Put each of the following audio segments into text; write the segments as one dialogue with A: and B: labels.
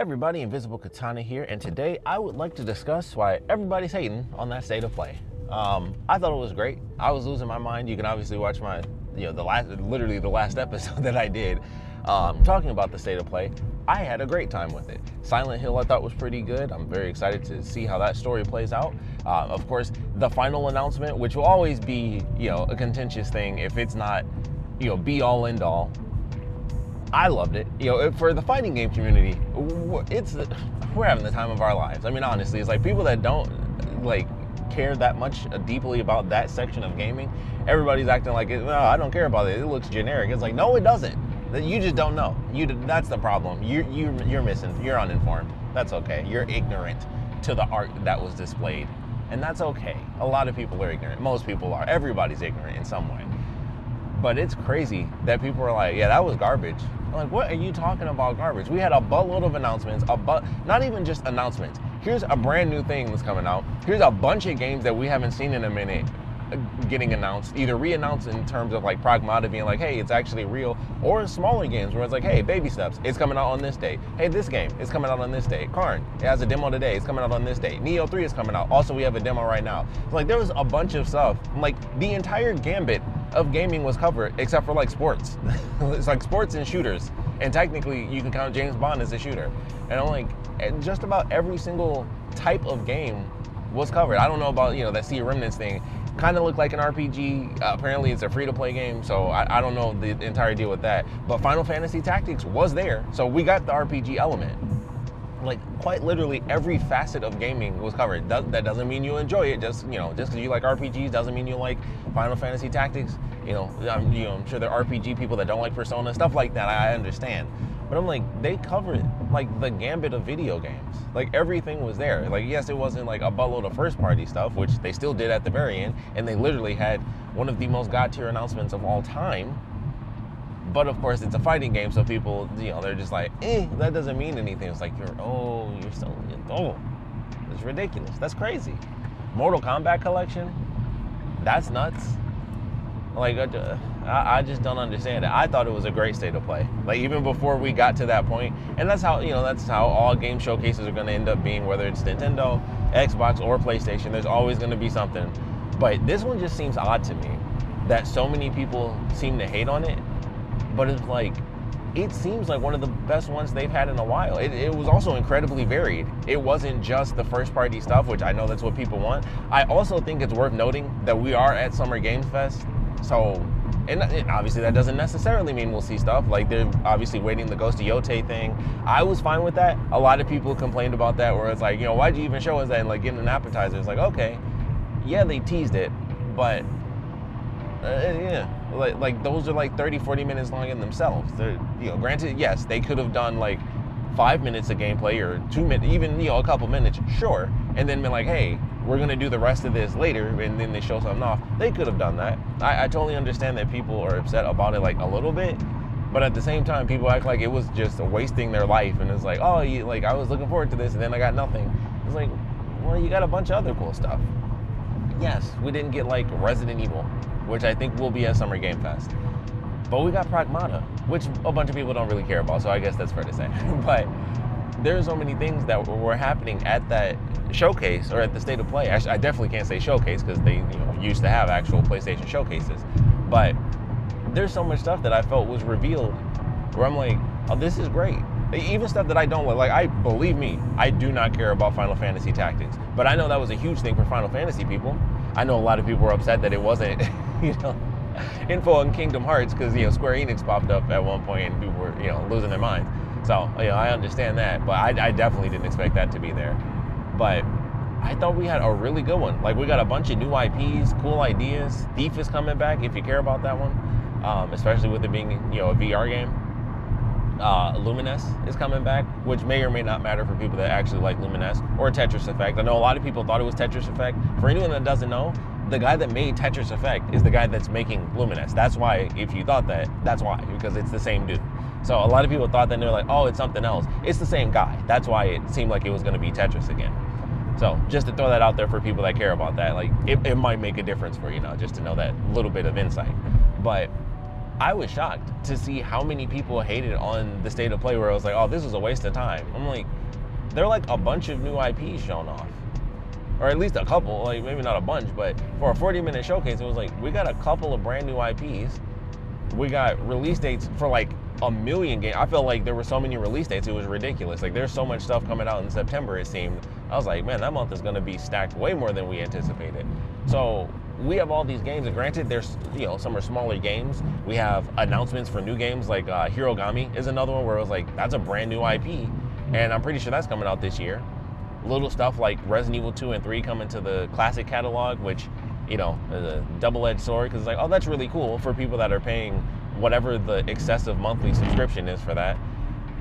A: Everybody, Invisiblekatana here, and today I would like to discuss why everybody's hating on that state of play. I thought it was great. I was losing my mind. You can obviously watch my, the last episode that I did, talking about the state of play. I had a great time with it. Silent Hill I thought was pretty good. I'm very excited to see how that story plays out. Of course, the final announcement, which will always be, a contentious thing if it's not, be all end all. I loved it. For the fighting game community, we're having the time of our lives. I mean, honestly, it's like people that don't care that much deeply about that section of gaming. Everybody's acting like, no, I don't care about it. It looks generic. It's like, no, it doesn't. You just don't know. That's the problem. You're missing. You're uninformed. That's okay. You're ignorant to the art that was displayed, and that's okay. A lot of people are ignorant. Most people are. Everybody's ignorant in some way. But it's crazy that people are like, yeah, that was garbage. I'm like, what are you talking about garbage? We had a buttload of announcements, not even just announcements. Here's a brand new thing that's coming out. Here's a bunch of games that we haven't seen in a minute getting announced, either re-announced in terms of like Pragmata being like, hey, it's actually real, or smaller games where it's like, hey, baby steps, it's coming out on this date. Hey, this game is coming out on this date. Karn, it has a demo today, it's coming out on this date. Neo 3 is coming out. Also, we have a demo right now. Like, there was a bunch of stuff. Like, the entire gambit of gaming was covered, except for like sports. It's like sports and shooters. And technically, you can count James Bond as a shooter. And I'm like, just about every single type of game was covered. I don't know about, that Sea of Remnants thing. Kind of looked like an RPG. Apparently it's a free-to-play game, so I don't know the entire deal with that. But Final Fantasy Tactics was there, so we got the RPG element. Like, quite literally every facet of gaming was covered. That doesn't mean you enjoy it. Just because you like RPGs doesn't mean you like Final Fantasy Tactics. I'm sure there are RPG people that don't like Persona, stuff like that. I understand. But I'm like, they covered like the gambit of video games. Like, everything was there. Like, yes, it wasn't like a buttload of first party stuff, which they still did at the very end, and they literally had one of the most god tier announcements of all time. But of course, it's a fighting game, so people, they're just like, that doesn't mean anything. It's like, it's ridiculous. That's crazy. Mortal Kombat collection, that's nuts. Like, I just don't understand it. I thought it was a great state of play. Like, even before we got to that point, and that's how all game showcases are going to end up being, whether it's Nintendo, Xbox, or PlayStation. There's always going to be something. But this one just seems odd to me that so many people seem to hate on it. But it's like, it seems like one of the best ones they've had in a while. It was also incredibly varied. It wasn't just the first party stuff, which I know that's what people want. I also think it's worth noting that we are at Summer Game Fest. So, and obviously that doesn't necessarily mean we'll see stuff. Like, they're obviously waiting the Ghost of Yote thing. I was fine with that. A lot of people complained about that, where it's like, why'd you even show us that and like getting an appetizer? It's like, okay, yeah, they teased it, but yeah. Like those are like 30-40 minutes long in themselves. They're, granted, yes, they could have done like 5 minutes of gameplay or 2 minutes, even a couple minutes, sure, and then been like, hey, we're gonna do the rest of this later, and then they show something off. They could have done that. I totally understand that people are upset about it like a little bit, but at the same time, people act like it was just wasting their life, and it's like, oh, I was looking forward to this, and then I got nothing. It's like, well, you got a bunch of other cool stuff. Yes, we didn't get like Resident Evil, which I think will be at Summer Game Fest. But we got Pragmata, which a bunch of people don't really care about, so I guess that's fair to say. But there's so many things that were happening at that showcase, or at the state of play. I definitely can't say showcase, because they used to have actual PlayStation showcases. But there's so much stuff that I felt was revealed where I'm like, oh, this is great. Even stuff that I don't like, believe me, I do not care about Final Fantasy Tactics. But I know that was a huge thing for Final Fantasy people. I know a lot of people were upset that it wasn't, info on Kingdom Hearts, because, Square Enix popped up at one point and people were, losing their minds. So, I understand that, but I definitely didn't expect that to be there. But I thought we had a really good one. Like, we got a bunch of new IPs, cool ideas. Thief is coming back, if you care about that one, especially with it being, a VR game. Lumines is coming back, which may or may not matter for people that actually like Lumines, or Tetris Effect. I know a lot of people thought it was Tetris Effect. For anyone that doesn't know, the guy that made Tetris Effect is the guy that's making Lumines. That's why, if you thought that, that's why, because it's the same dude. So a lot of people thought that, and they're like, oh, it's something else. It's the same guy. That's why it seemed like it was going to be Tetris again. So just to throw that out there for people that care about that, like, it might make a difference for just to know that little bit of insight. But I was shocked to see how many people hated on the state of play where I was like, oh, this was a waste of time. I'm like, there are like a bunch of new IPs shown off. Or at least a couple, like maybe not a bunch, but for a 40-minute showcase, it was like, we got a couple of brand new IPs. We got release dates for like a million games. I felt like there were so many release dates, it was ridiculous. Like there's so much stuff coming out in September, it seemed. I was like, man, that month is gonna be stacked way more than we anticipated. So we have all these games, and granted, there's, you know, some are smaller games. We have announcements for new games, like Hirogami is another one where it was like, that's a brand new IP, and I'm pretty sure that's coming out this year. Little stuff like Resident Evil 2 and 3 coming to the classic catalog, which, you know, is a double-edged sword, because it's like, oh, that's really cool for people that are paying whatever the excessive monthly subscription is for that.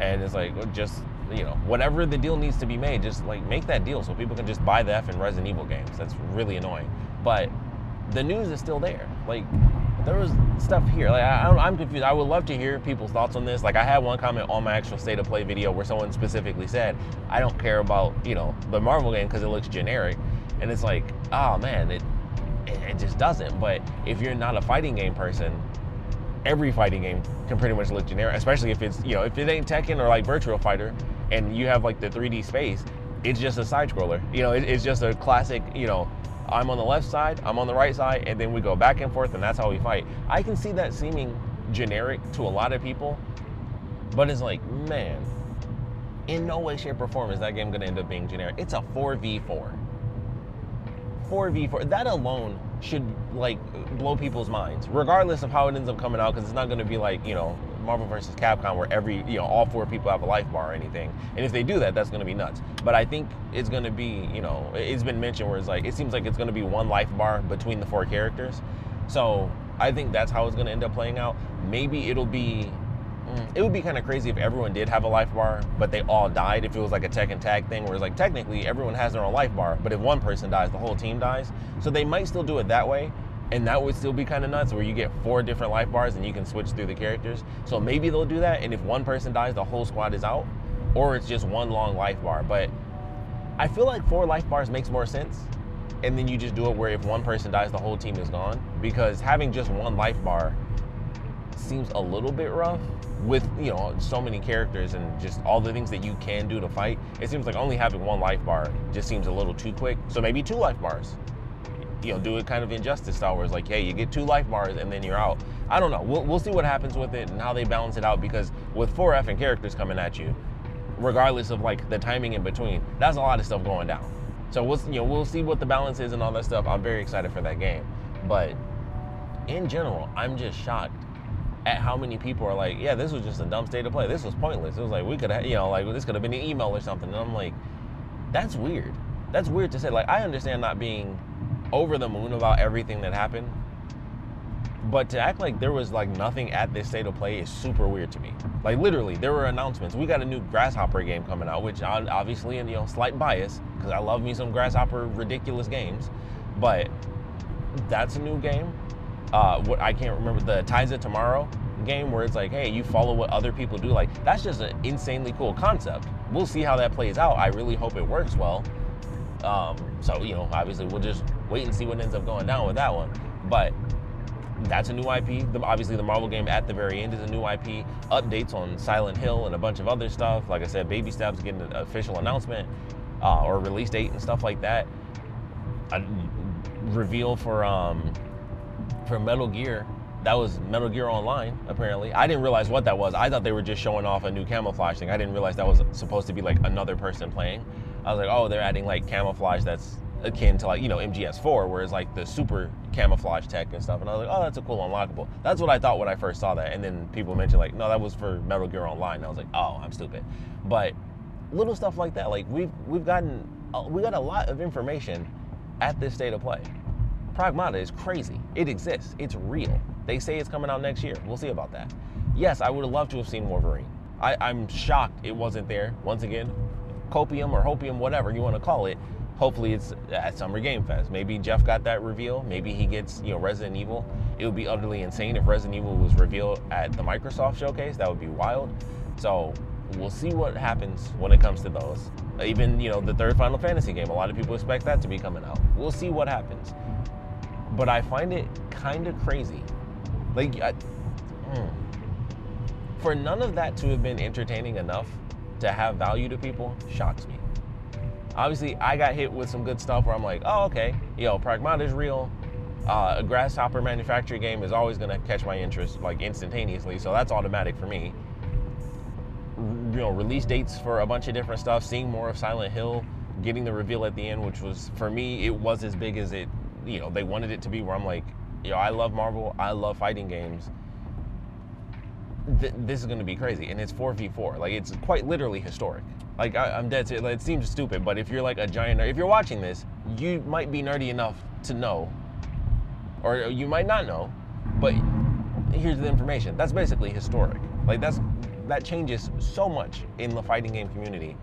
A: And it's like, just, you know, whatever the deal needs to be made, just like make that deal so people can just buy the effing Resident Evil games. That's really annoying. But the news is still there. Like, there was stuff here. Like, I'm confused. I would love to hear people's thoughts on this. Like, I had one comment on my actual state of play video where someone specifically said, I don't care about, you know, the Marvel game because it looks generic. And it's like, oh man, it just doesn't. But if you're not a fighting game person, every fighting game can pretty much look generic, especially if it's, you know, if it ain't Tekken or like Virtua Fighter and you have like the 3D space, it's just a side scroller. You know, it's just a classic, you know, I'm on the left side, I'm on the right side, and then we go back and forth, and that's how we fight. I can see that seeming generic to a lot of people, but it's like, man, in no way, shape, or form is that game gonna end up being generic. It's a 4v4. 4v4, that alone should like blow people's minds, regardless of how it ends up coming out, because it's not gonna be like, you know, Marvel vs. Capcom where every, you know, all 4 people have a life bar or anything. And if they do that, that's gonna be nuts. But I think it's gonna be, you know, it's been mentioned where it's like, it seems like it's gonna be 1 life bar between the 4 characters. So I think that's how it's gonna end up playing out. Maybe it would be kind of crazy if everyone did have a life bar, but they all died. If it was like a Tekken tag thing where it's like, technically everyone has their own life bar, but if one person dies, the whole team dies. So they might still do it that way. And that would still be kind of nuts, where you get 4 different life bars and you can switch through the characters. So maybe they'll do that, and if one person dies, the whole squad is out, or it's just 1 long life bar. But I feel like 4 life bars makes more sense, and then you just do it where if one person dies, the whole team is gone. Because having just 1 life bar seems a little bit rough with, you know, so many characters and just all the things that you can do to fight. It seems like only having 1 life bar just seems a little too quick. So maybe 2 life bars. You know, do it kind of Injustice style, where it's like, hey, you get 2 life bars and then you're out. I don't know. We'll see what happens with it and how they balance it out, because with 4 effing characters coming at you, regardless of like the timing in between, that's a lot of stuff going down. So we'll see what the balance is and all that stuff. I'm very excited for that game. But in general, I'm just shocked at how many people are like, yeah, this was just a dumb state of play. This was pointless. It was like, we could have, you know, like this could have been an email or something. And I'm like, that's weird. That's weird to say. Like, I understand not being over the moon about everything that happened, but to act like there was like nothing at this state of play is super weird to me. Like, literally, there were announcements. We got a new Grasshopper game coming out, which obviously, and, you know, slight bias, because I love me some Grasshopper ridiculous games, but that's a new game. What I can't remember, the Ties It Tomorrow game, where it's like, hey, you follow what other people do. Like, that's just an insanely cool concept. We'll see how that plays out. I really hope it works well. So, you know, obviously we'll just wait and see what ends up going down with that one. But that's a new IP. Obviously the Marvel game at the very end is a new IP. Updates on Silent Hill and a bunch of other stuff. Like I said, Baby Steps getting an official announcement or release date and stuff like that. A reveal for Metal Gear. That was Metal Gear Online, apparently. I didn't realize what that was. I thought they were just showing off a new camouflage thing. I didn't realize that was supposed to be like another person playing. I was like, oh, they're adding like camouflage that's akin to, like, you know, MGS4, where it's like the super camouflage tech and stuff. And I was like, oh, that's a cool unlockable. That's what I thought when I first saw that. And then people mentioned like, no, that was for Metal Gear Online. And I was like, oh, I'm stupid. But little stuff like that, like we got a lot of information at this state of play. Pragmata is crazy. It exists. It's real. They say it's coming out next year. We'll see about that. Yes, I would have loved to have seen Wolverine. I'm shocked it wasn't there. Once again, copium or hopium, whatever you want to call it. Hopefully it's at Summer Game Fest. Maybe Jeff got that reveal. Maybe he gets, you know, Resident Evil. It would be utterly insane if Resident Evil was revealed at the Microsoft showcase. That would be wild. So we'll see what happens when it comes to those. Even, you know, the 3rd Final Fantasy game, a lot of people expect that to be coming out. We'll see what happens. But I find it kind of crazy. Like, For none of that to have been entertaining enough to have value to people shocks me. Obviously, I got hit with some good stuff where I'm like, oh, okay, Pragmata is real. A Grasshopper manufacturer game is always going to catch my interest like instantaneously, so that's automatic for me. Release dates for a bunch of different stuff, seeing more of Silent Hill, getting the reveal at the end, which was, for me, it was as big as it, they wanted it to be, where I'm like, I love Marvel, I love fighting games. This is going to be crazy, and it's 4v4. Like, it's quite literally historic. Like, I'm dead serious. It seems stupid, but if you're like a giant nerd, if you're watching this, you might be nerdy enough to know, or you might not know, but here's the information. That's basically historic. Like, that changes so much in the fighting game community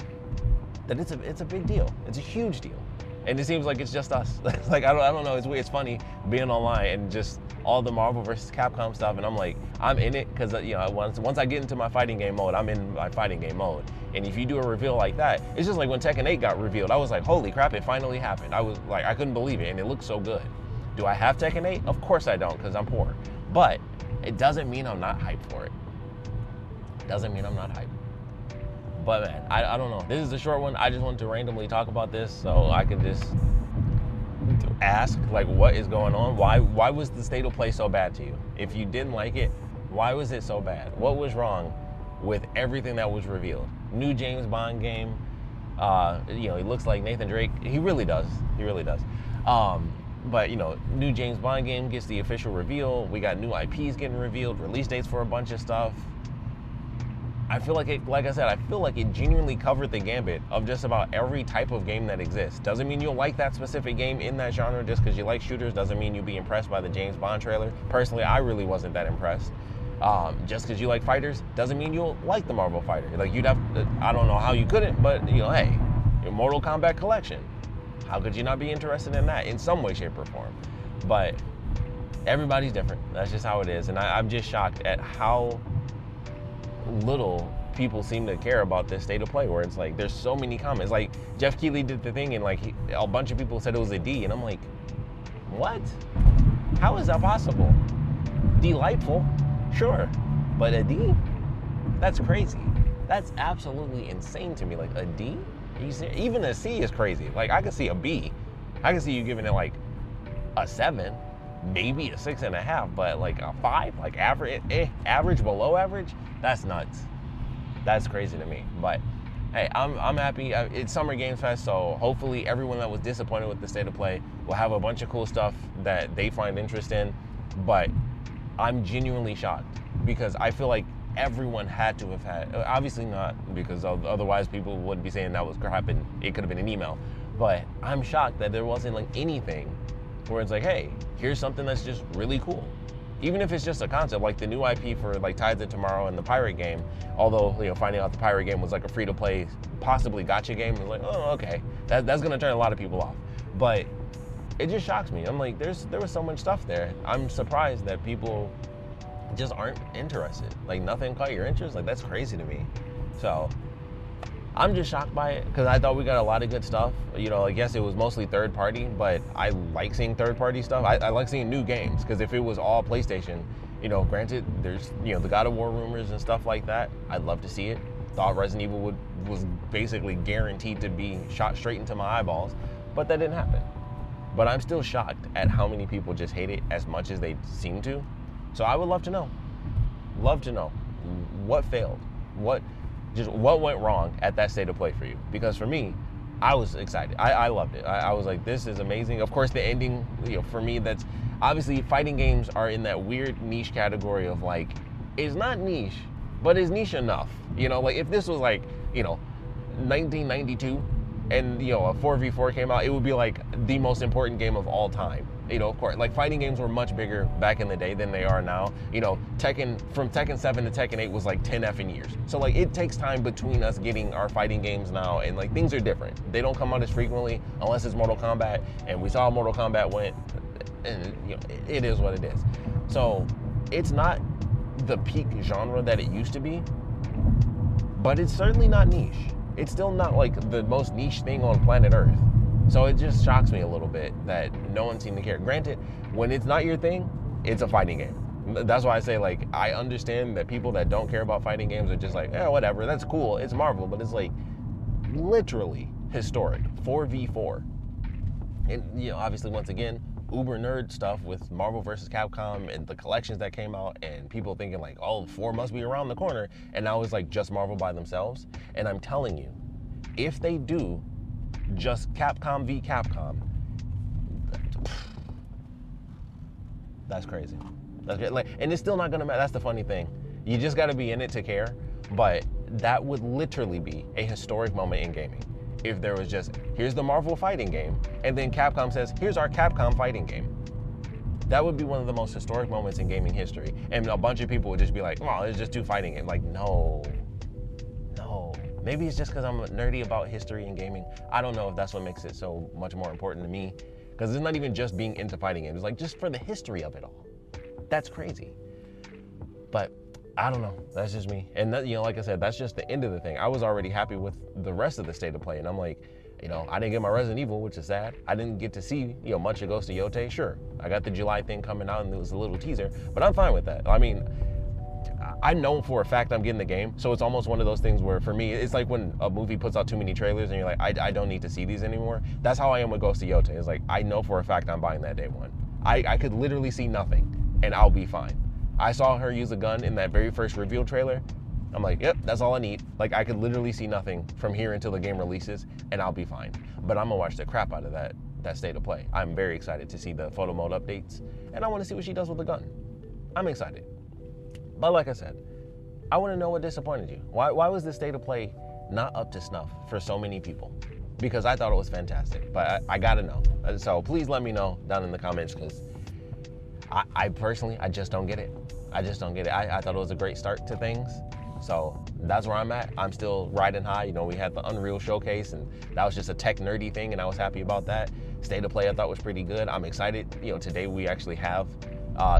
A: that it's a big deal. It's a huge deal. And it seems like it's just us. Like, I don't know, it's weird. It's funny being online and just all the Marvel versus Capcom stuff, and I'm like, I'm in it because once I get into my fighting game mode, I'm in my fighting game mode. And if you do a reveal like that, it's just like when Tekken 8 got revealed, I was like, holy crap, it finally happened. I was like, I couldn't believe it, and it looked so good. Do I have Tekken 8? Of course I don't, because I'm poor. But it doesn't mean I'm not hyped for it. Doesn't mean I'm not hyped. But man, I don't know. This is a short one. I just wanted to randomly talk about this so I could just ask, like, what is going on? Why was the state of play so bad to you? If you didn't like it, why was it so bad? What was wrong with everything that was revealed? New James Bond game. He looks like Nathan Drake. He really does. He really does. But new James Bond game gets the official reveal. We got new IPs getting revealed, release dates for a bunch of stuff. I feel like I feel like it genuinely covered the gambit of just about every type of game that exists. Doesn't mean you'll like that specific game in that genre just because you like shooters. Doesn't mean you'll be impressed by the James Bond trailer. Personally, I really wasn't that impressed. Just because you like fighters doesn't mean you'll like the Marvel fighter. Like, you'd have, I don't know how you couldn't, but hey, your Mortal Kombat collection. How could you not be interested in that in some way, shape, or form? But everybody's different. That's just how it is. And I'm just shocked at how little people seem to care about this state of play, where it's like there's so many comments. Like, Jeff Keighley did the thing, and like a bunch of people said it was a D, and I'm like, what? How is that possible? Delightful, sure, but a D? That's crazy. That's absolutely insane to me. Like, a D? Even a C is crazy. Like, I could see a B. I could see you giving it like a 7, maybe a 6.5, but like a 5, like average, below average, that's nuts. That's crazy to me. But hey, I'm happy. It's Summer Games Fest, so hopefully everyone that was disappointed with the state of play will have a bunch of cool stuff that they find interest in. But I'm genuinely shocked because I feel like everyone had to have had, obviously not, because otherwise people would be saying that was crap and it could have been an email. But I'm shocked that there wasn't like anything where it's like, hey, here's something that's just really cool. Even if it's just a concept, like the new IP for like Tides of Tomorrow and the Pirate game, although finding out the Pirate game was like a free-to-play, possibly gacha game, is like, oh, okay, that's gonna turn a lot of people off. But it just shocks me. I'm like, there was so much stuff there. I'm surprised that people just aren't interested. Like, nothing caught your interest. Like, that's crazy to me. So I'm just shocked by it because I thought we got a lot of good stuff. I guess it was mostly third party, but I like seeing third party stuff. I like seeing new games, because if it was all PlayStation, granted, there's, the God of War rumors and stuff like that. I'd love to see it. Thought Resident Evil was basically guaranteed to be shot straight into my eyeballs, but that didn't happen. But I'm still shocked at how many people just hate it as much as they seem to. So I would love to know. Love to know what failed, what went wrong at that state of play for you. Because for me, I was excited. I loved it. I was like, this is amazing. Of course, the ending, for me, that's obviously, fighting games are in that weird niche category of like, it's not niche, but it's niche enough. Like if this was like, 1992 and, a 4v4 came out, it would be like the most important game of all time. Of course, like fighting games were much bigger back in the day than they are now. From Tekken 7 to Tekken 8 was like 10 effing years. So like it takes time between us getting our fighting games now, and like things are different. They don't come out as frequently unless it's Mortal Kombat, and we saw how Mortal Kombat went, and it is what it is. So it's not the peak genre that it used to be, but it's certainly not niche. It's still not like the most niche thing on planet Earth. So it just shocks me a little bit that no one seemed to care. Granted, when it's not your thing, it's a fighting game. That's why I say, like, I understand that people that don't care about fighting games are just like, yeah, whatever, that's cool, it's Marvel, but it's like literally historic 4v4. And obviously, once again, uber nerd stuff with Marvel versus Capcom and the collections that came out, and people thinking like, oh, 4 must be around the corner, and now it's like just Marvel by themselves. And I'm telling you, if they do just Capcom v Capcom, that's crazy. That's like, and it's still not gonna matter. That's the funny thing. You just got to be in it to care. But that would literally be a historic moment in gaming if there was just, here's the Marvel fighting game, and then Capcom says, here's our Capcom fighting game. That would be one of the most historic moments in gaming history. And a bunch of people would just be like, oh, it's just two fighting games. Like, no. Maybe it's just because I'm nerdy about history and gaming. I don't know if that's what makes it so much more important to me. Because it's not even just being into fighting games. It's like just for the history of it all. That's crazy. But I don't know. That's just me. And that, like I said, that's just the end of the thing. I was already happy with the rest of the state of play, and I'm like, I didn't get my Resident Evil, which is sad. I didn't get to see, much of Ghost of Yote. Sure, I got the July thing coming out, and it was a little teaser, but I'm fine with that. I mean, I know for a fact I'm getting the game, so it's almost one of those things where, for me, it's like when a movie puts out too many trailers, and you're like, I don't need to see these anymore. That's how I am with Ghost of Yote. It's like, I know for a fact I'm buying that day one. I could literally see nothing, and I'll be fine. I saw her use a gun in that very first reveal trailer. I'm like, yep, that's all I need. Like, I could literally see nothing from here until the game releases, and I'll be fine. But I'm gonna watch the crap out of that state of play. I'm very excited to see the photo mode updates, and I want to see what she does with the gun. I'm excited. But like I said, I want to know what disappointed you. Why was the state of play not up to snuff for so many people? Because I thought it was fantastic, but I gotta know. So please let me know down in the comments, because I personally, I just don't get it. I just don't get it. I thought it was a great start to things. So that's where I'm at. I'm still riding high. We had the Unreal Showcase, and that was just a tech nerdy thing, and I was happy about that. State of play I thought was pretty good. I'm excited. Today we actually have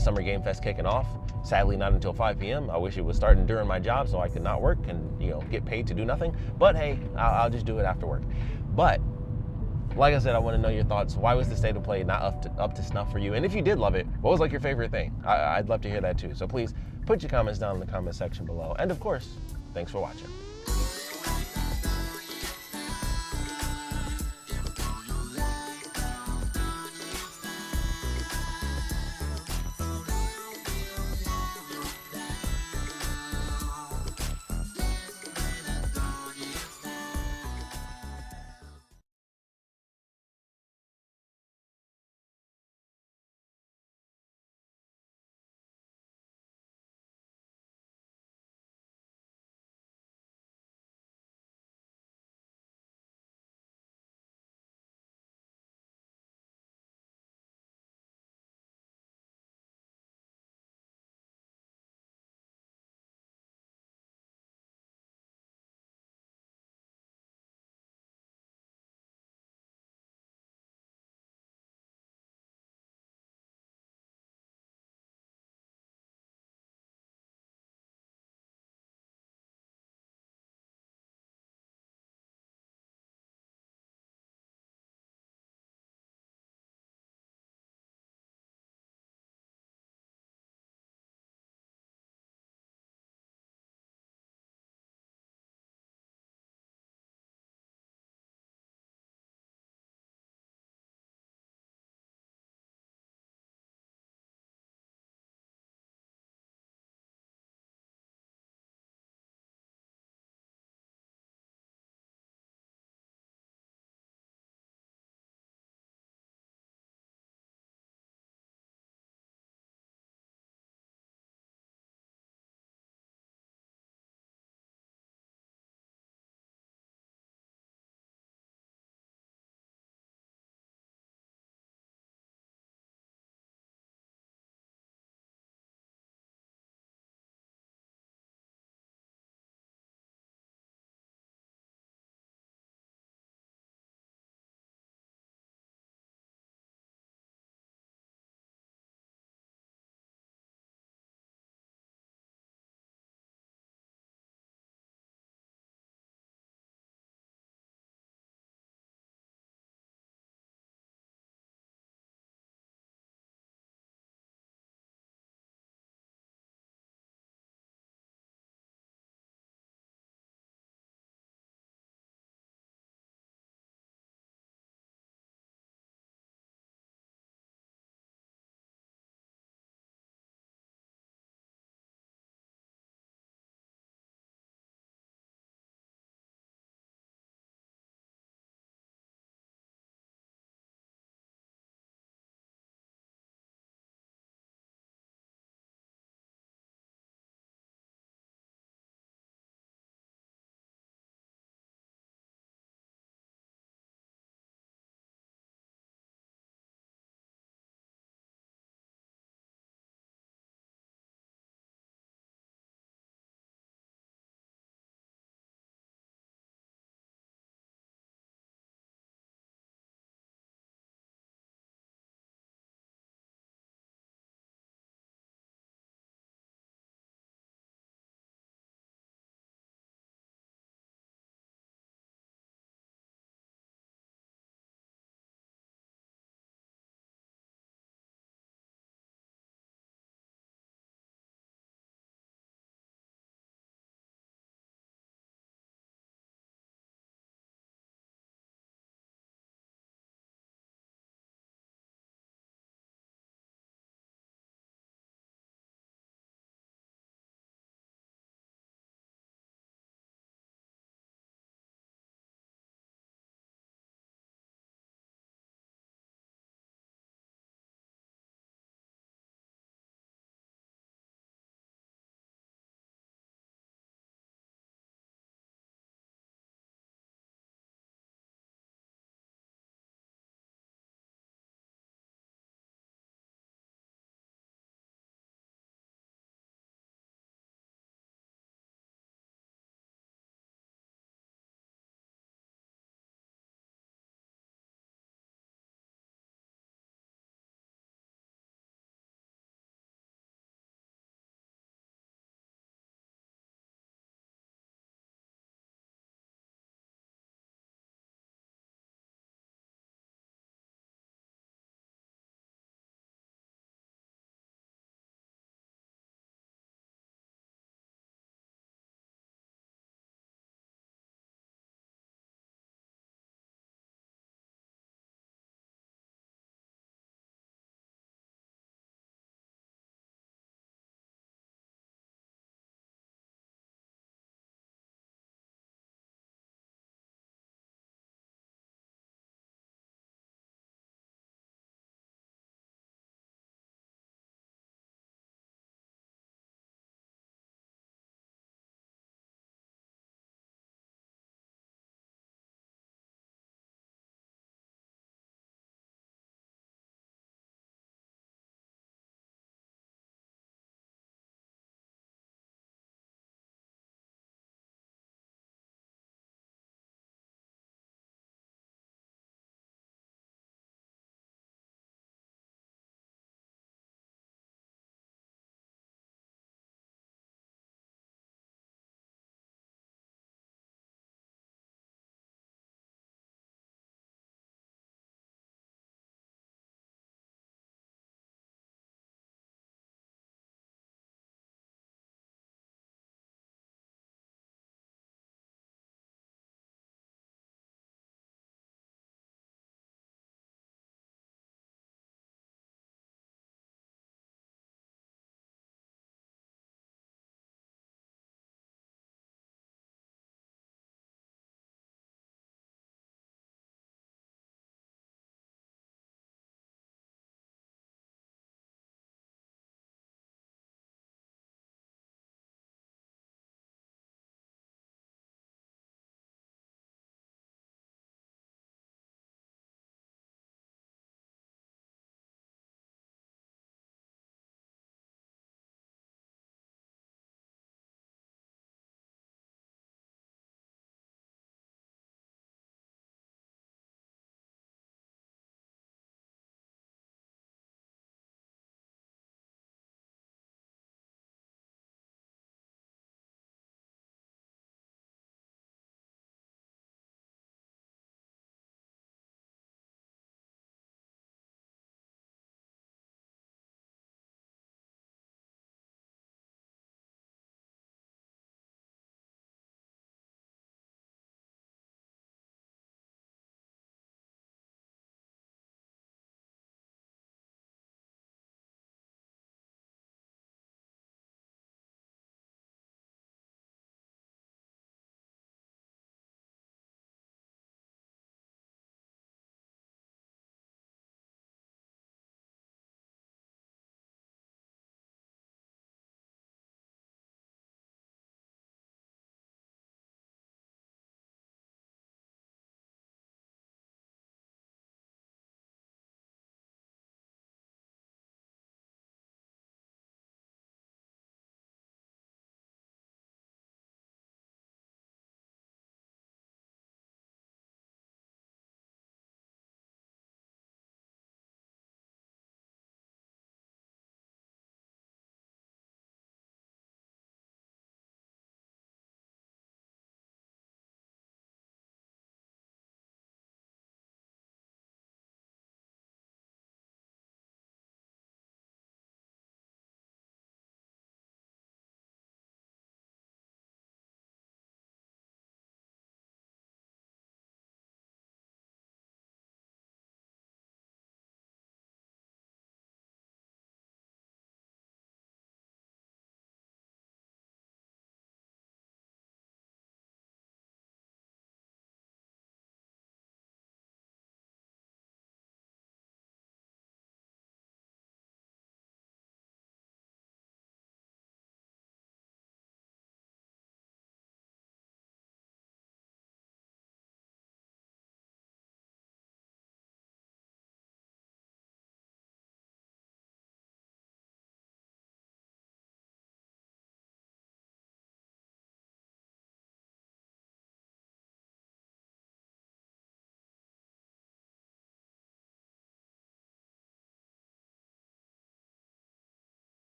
A: Summer Game Fest kicking off. Sadly, not until 5 p.m. I wish it was starting during my job so I could not work and get paid to do nothing. But hey, I'll just do it after work. But like I said, I want to know your thoughts. Why was the state of play not up to snuff for you? And if you did love it, what was like your favorite thing? I'd love to hear that too. So please put your comments down in the comment section below. And of course, thanks for watching.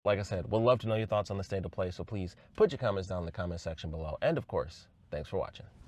A: like I said, we'd love to know your thoughts on the state of play. So please put your comments down in the comment section below. And of course, thanks for watching.